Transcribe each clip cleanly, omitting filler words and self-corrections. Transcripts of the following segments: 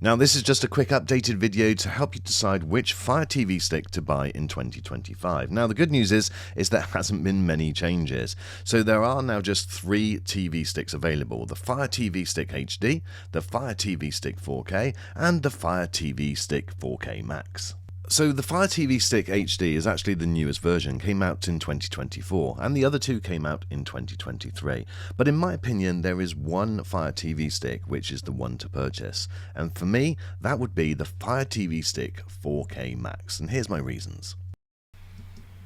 Now, this is just a quick updated video to help you decide which Fire TV stick to buy in 2025. Now, the good news is there hasn't been many changes. So there are now just 3 TV sticks available: the Fire TV Stick HD, the Fire TV Stick 4K, and the Fire TV Stick 4K Max. So the Fire TV Stick HD is actually the newest version, came out in 2024, and the other 2 came out in 2023. But in my opinion, there is one Fire TV Stick which is the one to purchase, and for me, that would be the Fire TV Stick 4K Max, and here's my reasons.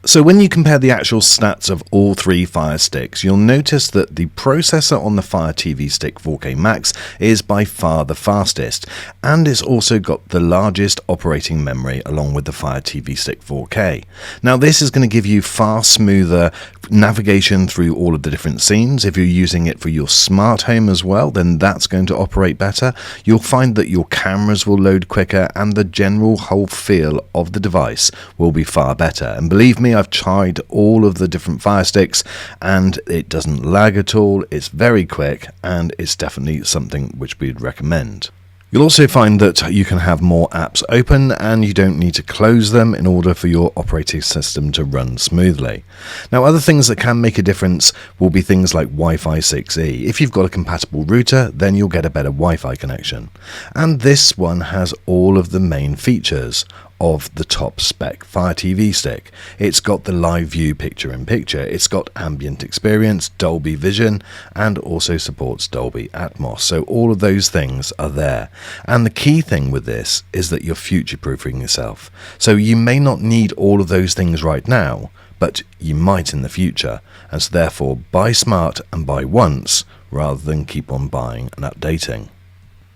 So when you compare the actual stats of all 3 Fire Sticks, you'll notice that the processor on the Fire TV Stick 4K Max is by far the fastest, and it's also got the largest operating memory along with the Fire TV Stick 4K. Now this is going to give you far smoother navigation through all of the different scenes. If you're using it for your smart home as well, then that's going to operate better. You'll find that your cameras will load quicker, and the general whole feel of the device will be far better. And believe me, I've tried all of the different Fire Sticks and it doesn't lag at all. It's very quick, and it's definitely something which we'd recommend. You'll also find that you can have more apps open and you don't need to close them in order for your operating system to run smoothly. Now, other things that can make a difference will be things like Wi-Fi 6E. If you've got a compatible router, then you'll get a better Wi-Fi connection. And this one has all of the main features of the top spec Fire TV Stick. It's got the live view picture-in-picture, it's got ambient experience, Dolby Vision, and also supports Dolby Atmos. So all of those things are there. And the key thing with this is that you're future-proofing yourself. So you may not need all of those things right now, but you might in the future. And so therefore, buy smart and buy once, rather than keep on buying and updating.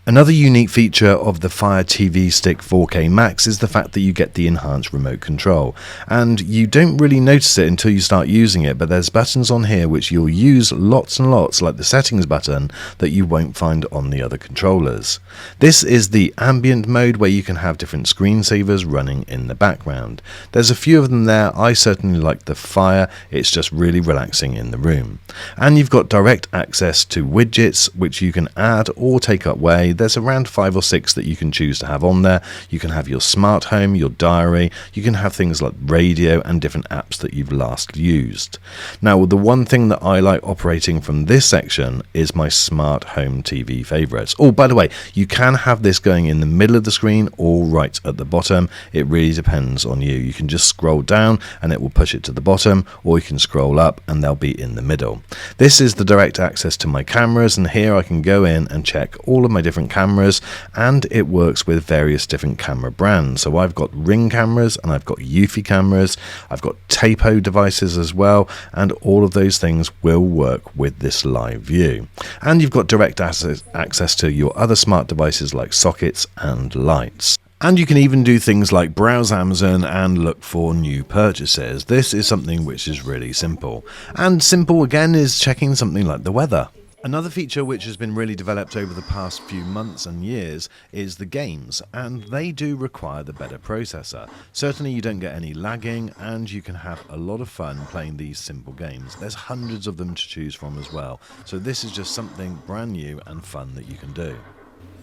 Another unique feature of the Fire TV Stick 4K Max is the fact that you get the enhanced remote control, and you don't really notice it until you start using it, but there's buttons on here which you'll use lots and lots, like the settings button, that you won't find on the other controllers. This is the ambient mode, where you can have different screensavers running in the background. There's a few of them there. I certainly like the Fire, it's just really relaxing in the room. And you've got direct access to widgets which you can add or take away. There's around 5 or 6 that you can choose to have on there. You can have your smart home, your diary, you can have things like radio and different apps that you've last used. Now, the one thing that I like operating from this section is my smart home TV favorites. Oh, by the way, you can have this going in the middle of the screen or right at the bottom. It really depends on you. You can just scroll down and it will push it to the bottom, or you can scroll up and they'll be in the middle. This is the direct access to my cameras, and here I can go in and check all of my different cameras, and it works with various different camera brands. So I've got Ring cameras and I've got Eufy cameras, I've got Tapo devices as well, and all of those things will work with this live view. And you've got direct access to your other smart devices like sockets and lights. And you can even do things like browse Amazon and look for new purchases. This is something which is really simple. And simple again is checking something like the weather. Another feature which has been really developed over the past few months and years is the games, and they do require the better processor. Certainly you don't get any lagging, and you can have a lot of fun playing these simple games. There's hundreds of them to choose from as well, so this is just something brand new and fun that you can do.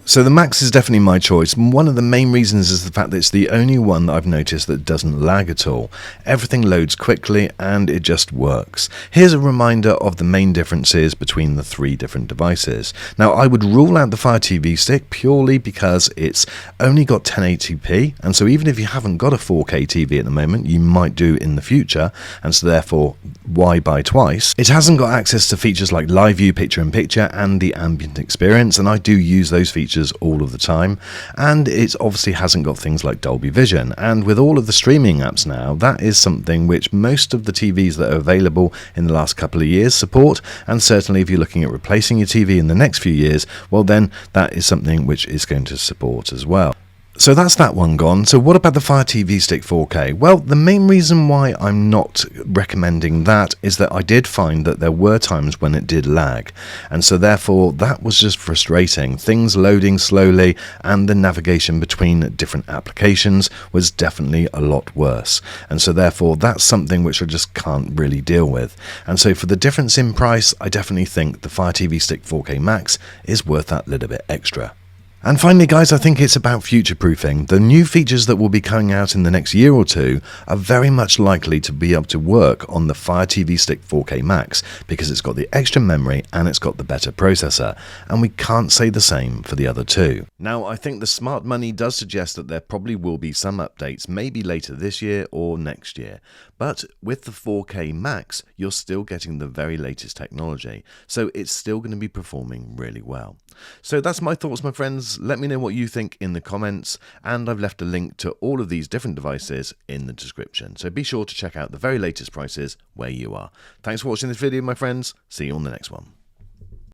So the Max is definitely my choice. One of the main reasons is the fact that it's the only one that I've noticed that doesn't lag at all. Everything loads quickly and it just works. Here's a reminder of the main differences between the 3 different devices. Now, I would rule out the Fire TV Stick purely because it's only got 1080p, and so even if you haven't got a 4K TV at the moment, you might do in the future, and so therefore, why buy twice? It hasn't got access to features like live view picture-in-picture and the ambient experience, and I do use those features all of the time, and it obviously hasn't got things like Dolby Vision, and with all of the streaming apps now, that is something which most of the TVs that are available in the last couple of years support, and certainly if you're looking at replacing your TV in the next few years, well then that is something which is going to support as well. So that's that one gone. So what about the Fire TV Stick 4K? Well, the main reason why I'm not recommending that is that I did find that there were times when it did lag, and so therefore that was just frustrating. Things loading slowly and the navigation between different applications was definitely a lot worse, and so therefore that's something which I just can't really deal with. And so for the difference in price, I definitely think the Fire TV Stick 4K Max is worth that little bit extra. And finally, guys, I think it's about future-proofing. The new features that will be coming out in the next year or two are very much likely to be able to work on the Fire TV Stick 4K Max because it's got the extra memory and it's got the better processor, and we can't say the same for the other two. Now, I think the smart money does suggest that there probably will be some updates, maybe later this year or next year. But with the 4K Max, you're still getting the very latest technology, so it's still going to be performing really well. So that's my thoughts, my friends. Let me know what you think in the comments, and I've left a link to all of these different devices in the description. So be sure to check out the very latest prices where you are. Thanks for watching this video, my friends. See you on the next one.